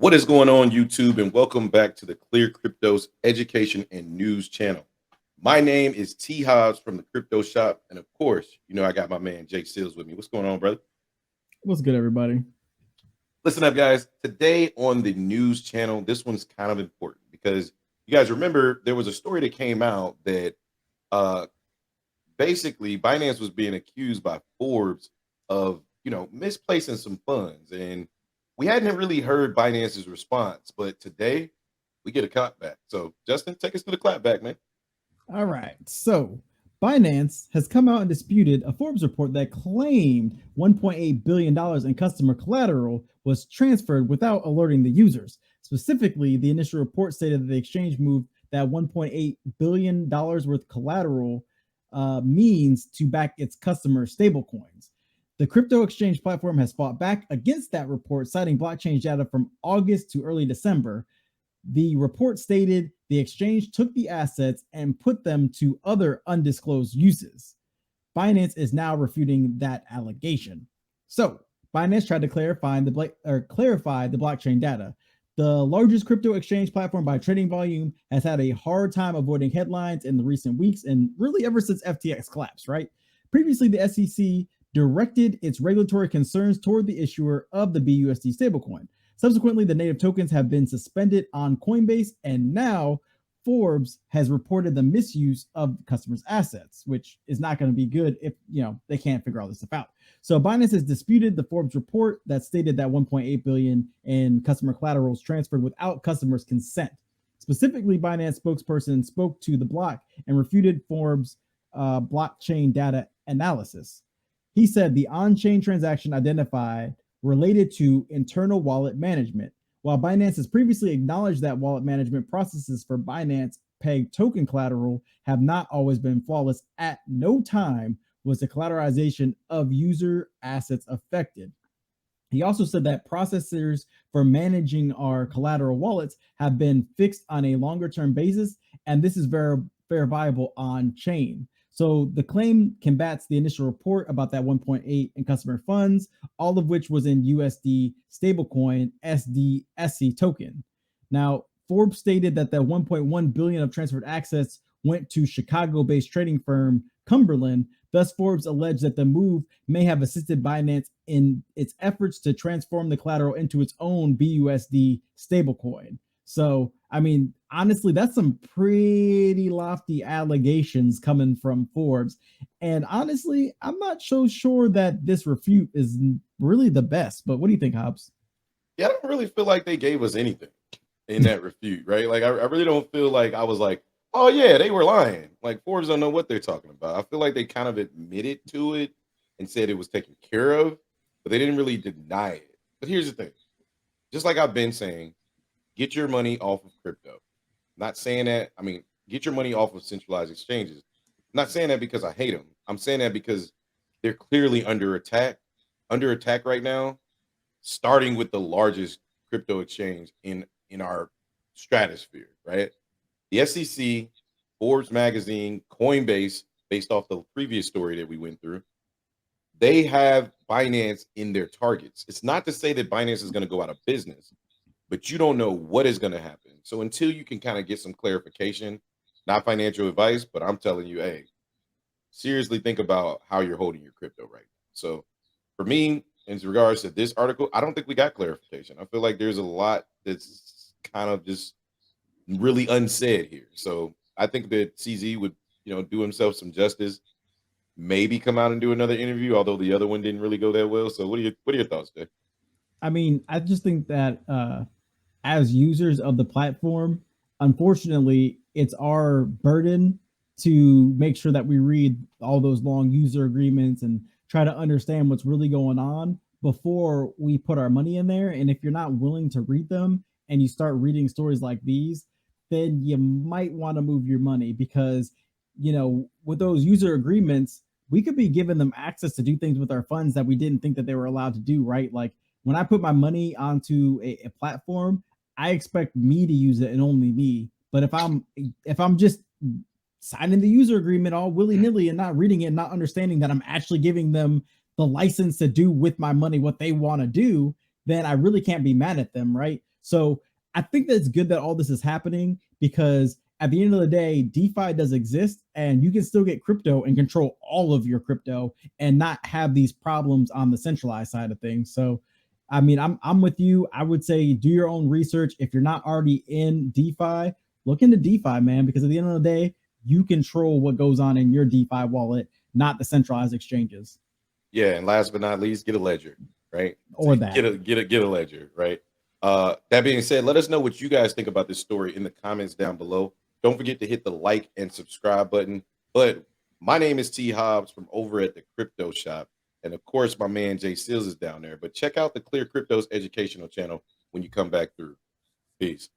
What is going on, YouTube? And welcome back to the ClearCryptos Education and News channel. My name is T. Hobbs from the Crypto Shop. And of course, I got my man Jake Seals with me. What's going on, brother? What's good, everybody? Listen up, guys. Today on the news channel, this one's kind of important because you guys remember there was a story that came out that basically Binance was being accused by Forbes of, misplacing some funds. And we hadn't really heard Binance's response, but today we get a clapback. So, Justin, take us to the clapback, man. All right. So, Binance has come out and disputed a Forbes report that claimed $1.8 billion in customer collateral was transferred without alerting the users. Specifically, the initial report stated that the exchange moved that $1.8 billion worth collateral means to back its customer stablecoins. The crypto exchange platform has fought back against that report, citing blockchain data from August to early December. The report stated the exchange took the assets and put them to other undisclosed uses. Binance is now refuting that allegation. So, Binance tried to clarify the blockchain data. The largest crypto exchange platform by trading volume has had a hard time avoiding headlines in the recent weeks and really ever since FTX collapsed, right? Previously, the SEC directed its regulatory concerns toward the issuer of the BUSD stablecoin. Subsequently, the native tokens have been suspended on Coinbase, and now Forbes has reported the misuse of customers' assets, which is not going to be good if they can't figure all this stuff out. So Binance has disputed the Forbes report that stated that 1.8 billion in customer collateral was transferred without customers' consent. Specifically, Binance spokesperson spoke to the block and refuted Forbes' blockchain data analysis. He said the on-chain transaction identified related to internal wallet management. While Binance has previously acknowledged that wallet management processes for Binance pegged token collateral have not always been flawless, at no time was the collateralization of user assets affected. He also said that processors for managing our collateral wallets have been fixed on a longer-term basis, and this is verifiable on-chain. So the claim combats the initial report about that 1.8 in customer funds, all of which was in USD stablecoin SDSC token. Now, Forbes stated that the 1.1 billion of transferred assets went to Chicago-based trading firm Cumberland. Thus, Forbes alleged that the move may have assisted Binance in its efforts to transform the collateral into its own BUSD stablecoin. So, honestly, that's some pretty lofty allegations coming from Forbes. And honestly, I'm not so sure that this refute is really the best. But what do you think, Hobbs? Yeah, I don't really feel like they gave us anything in that refute, right? Like, I really don't feel like I was like, oh, yeah, they were lying. Like, Forbes don't know what they're talking about. I feel like they kind of admitted to it and said it was taken care of, but they didn't really deny it. But here's the thing. Just like I've been saying, get your money off of crypto. Not saying that, get your money off of centralized exchanges. I'm not saying that because I hate them. I'm saying that because they're clearly under attack right now, starting with the largest crypto exchange in our stratosphere, right? The SEC, Forbes magazine, Coinbase, based off the previous story that we went through, they have Binance in their targets. It's not to say that Binance is going to go out of business, but you don't know what is going to happen. So until you can kind of get some clarification, not financial advice, but I'm telling you, hey, seriously think about how you're holding your crypto right now. So for me, in regards to this article, I don't think we got clarification. I feel like there's a lot that's kind of just really unsaid here. So I think that CZ would, do himself some justice, maybe come out and do another interview, although the other one didn't really go that well. So what are your thoughts, Jay? I just think that as users of the platform, unfortunately, it's our burden to make sure that we read all those long user agreements and try to understand what's really going on before we put our money in there. And if you're not willing to read them and you start reading stories like these, then you might want to move your money because, with those user agreements, we could be giving them access to do things with our funds that we didn't think that they were allowed to do, right? Like when I put my money onto a platform, I expect me to use it and only me. But if I'm just signing the user agreement all willy-nilly and not reading it, not understanding that I'm actually giving them the license to do with my money what they want to do, then I really can't be mad at them, right? So I think that it's good that all this is happening, because at the end of the day, DeFi does exist and you can still get crypto and control all of your crypto and not have these problems on the centralized side of things. So, I mean, I'm with you. I would say do your own research. If you're not already in DeFi, look into DeFi, man, because at the end of the day, you control what goes on in your DeFi wallet, not the centralized exchanges. Yeah, and last but not least, get a ledger, right? Or that. Get a ledger, right? That being said, let us know what you guys think about this story in the comments down below. Don't forget to hit the like and subscribe button. But my name is T Hobbs from over at the Crypto Shop. And of course, my man Jay Seals is down there. But check out the Clear Cryptos educational channel when you come back through. Peace.